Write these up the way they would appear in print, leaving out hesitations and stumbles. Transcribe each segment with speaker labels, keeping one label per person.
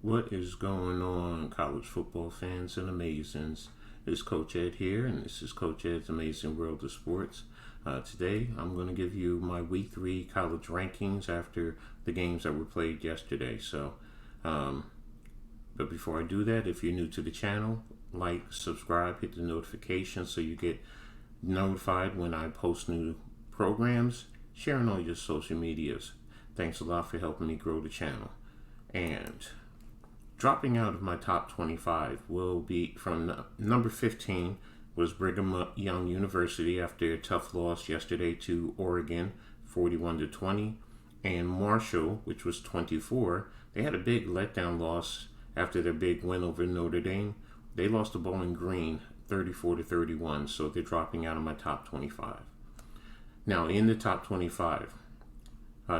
Speaker 1: What is going on, college football fans and amazings? It's Coach Ed here, and this is Coach Ed's Amazing World of Sports. Today, I'm going to give you my Week 3 college rankings after the games that were played yesterday. But before I do that, if you're new to the channel, like, subscribe, hit the notification so you get notified when I post new programs. Share on all your social medias. Thanks a lot for helping me grow the channel. And dropping out of my top 25 will be from number 15 was Brigham Young University after a tough loss yesterday to Oregon, 41-20, and Marshall, which was 24. They had a big letdown loss after their big win over Notre Dame. They lost to Bowling Green, 34-31, so they're dropping out of my top 25. Now in the top 25.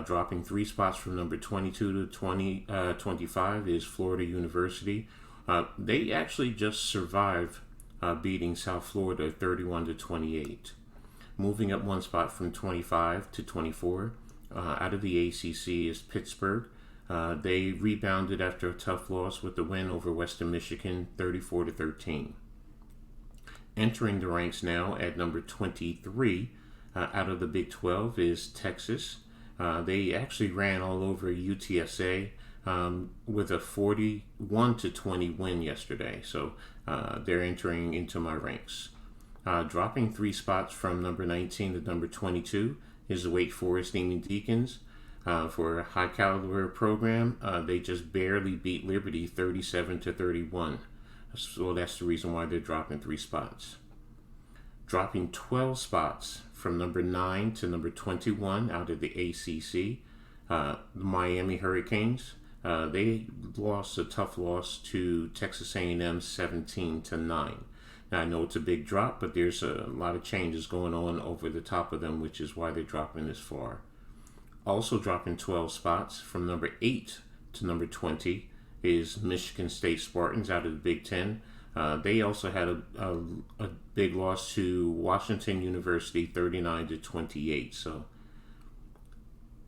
Speaker 1: Dropping 3 spots from number 22 to 25 is Florida University. They actually just survived beating South Florida 31-28. Moving up 1 spot from 25 to 24 out of the ACC is Pittsburgh. They rebounded after a tough loss with the win over Western Michigan 34-13. Entering the ranks now at number 23 out of the Big 12 is Texas. They actually ran all over UTSA with a 41-20 win yesterday. So they're entering into my ranks. Dropping 3 spots from number 19 to number 22 is the Wake Forest Demon Deacons. For a high caliber program, they just barely beat Liberty 37-31. So that's the reason why they're dropping 3 spots. Dropping 12 spots from number 9 to number 21 out of the ACC, the Miami Hurricanes. They lost a tough loss to Texas A&M 17-9. Now I know it's a big drop, but there's a lot of changes going on over the top of them, which is why they're dropping this far. Also dropping 12 spots from number 8 to number 20 is Michigan State Spartans out of the Big Ten. They also had a big loss to Washington University 39-28. So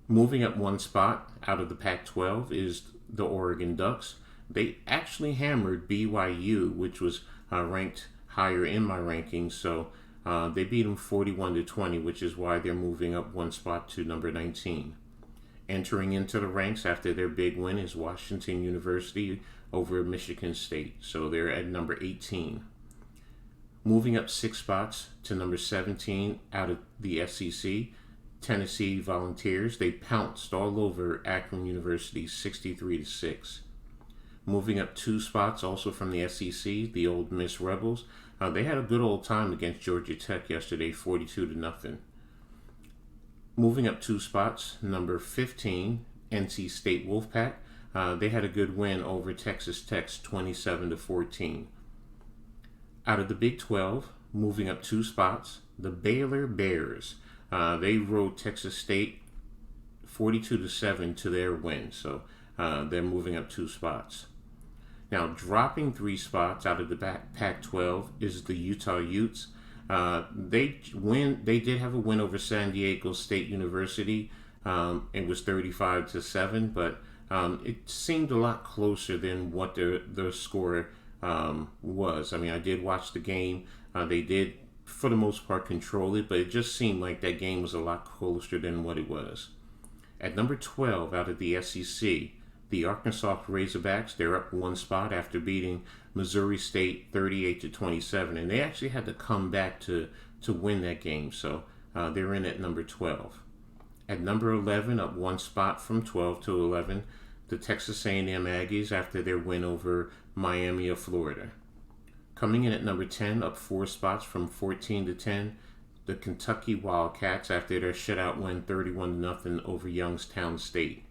Speaker 1: moving up 1 spot out of the Pac-12 is the Oregon Ducks. They actually hammered BYU, which was ranked higher in my rankings. So they beat them 41-20, which is why they're moving up 1 spot to number 19. Entering into the ranks after their big win is Washington University over Michigan State. So they're at number 18. Moving up 6 spots to number 17 out of the SEC, Tennessee Volunteers. They pounced all over Akron University 63-6. Moving up 2 spots also from the SEC, the Ole Miss Rebels. They had a good old time against Georgia Tech yesterday, 42-0. Moving up 2 spots, number 15, NC State Wolfpack. They had a good win over Texas Tech, 27-14. Out of the Big 12, moving up 2 spots, the Baylor Bears. They rode Texas State 42-7 to their win, so they're moving up 2 spots. Now, dropping 3 spots out of the Pac-12 is the Utah Utes. They did have a win over San Diego State University. It was 35-7, but it seemed a lot closer than what the score was. I mean, I did watch the game. They did, for the most part, control it, but it just seemed like that game was a lot closer than what it was. At number 12 out of the SEC, the Arkansas Razorbacks, they're up 1 spot after beating Missouri State 38-27, and they actually had to come back to win that game, so they're in at number 12. At number 11, up 1 spot from 12 to 11, the Texas A&M Aggies after their win over Miami of Florida. Coming in at number 10, up 4 spots from 14-10, the Kentucky Wildcats after their shutout win 31-0 over Youngstown State.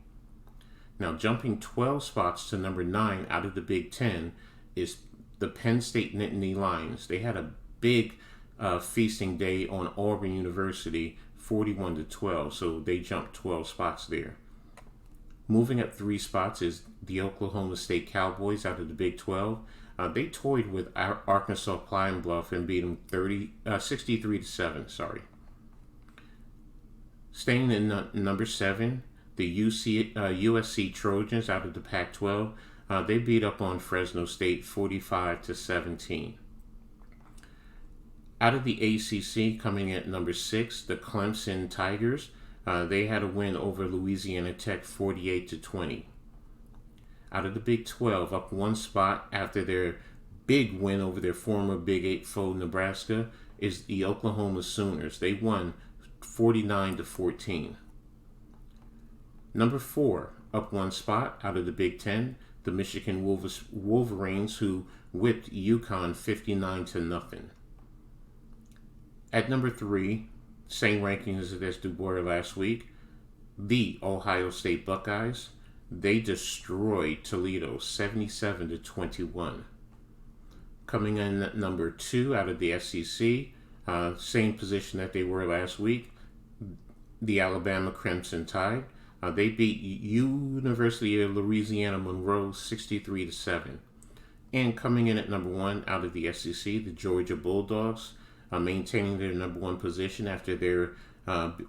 Speaker 1: Now jumping 12 spots to number 9 out of the Big Ten is the Penn State Nittany Lions. They had a big feasting day on Auburn University, 41-12, so they jumped 12 spots there. Moving up 3 spots is the Oklahoma State Cowboys out of the Big 12. They toyed with Arkansas Pine Bluff and beat them 63-7. Staying in number 7, the USC Trojans out of the Pac-12. They beat up on Fresno State 45-17. Out of the ACC, coming at number 6, the Clemson Tigers. They had a win over Louisiana Tech 48-20. Out of the Big 12, up one spot after their big win over their former Big 8 foe Nebraska, is the Oklahoma Sooners. They won 49-14. Number 4, up one spot out of the Big 10, the Michigan Wolverines, who whipped UConn 59-0. At number 3, same rankings as Dubois last week, the Ohio State Buckeyes. They destroyed Toledo 77-21. Coming in at number 2 out of the SEC, same position that they were last week, the Alabama Crimson Tide. They beat University of Louisiana Monroe 63-7. And coming in at number 1 out of the SEC, the Georgia Bulldogs, maintaining their number 1 position after their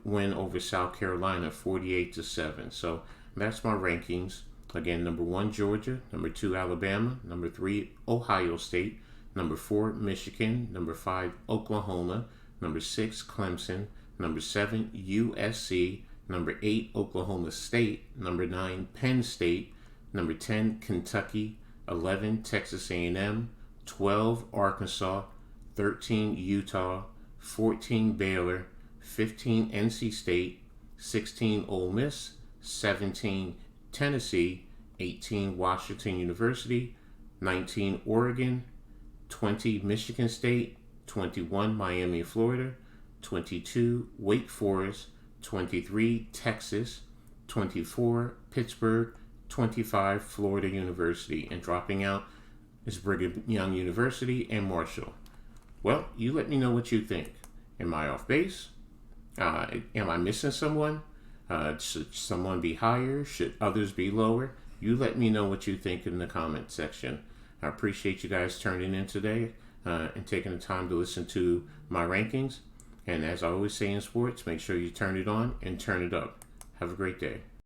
Speaker 1: win over South Carolina 48-7. So that's my rankings. Again, number 1 Georgia, number 2 Alabama, number 3 Ohio State, number 4 Michigan, number 5 Oklahoma, number 6 Clemson, number 7 USC, number 8 Oklahoma State, number 9 Penn State, number 10 Kentucky, 11 Texas A&M, 12 Arkansas, 13 Utah, 14 Baylor, 15 NC State, 16 Ole Miss, 17 Tennessee, 18 Washington University, 19 Oregon, 20 Michigan State, 21 Miami, Florida, 22 Wake Forest, 23 Texas, 24 Pittsburgh, 25 Florida University, and dropping out is Brigham Young University and Marshall. Well, you let me know what you think. Am I off base? Am I missing someone? Should someone be higher? Should others be lower? You let me know what you think in the comment section. I appreciate you guys turning in today and taking the time to listen to my rankings. And as I always say in sports, make sure you turn it on and turn it up. Have a great day.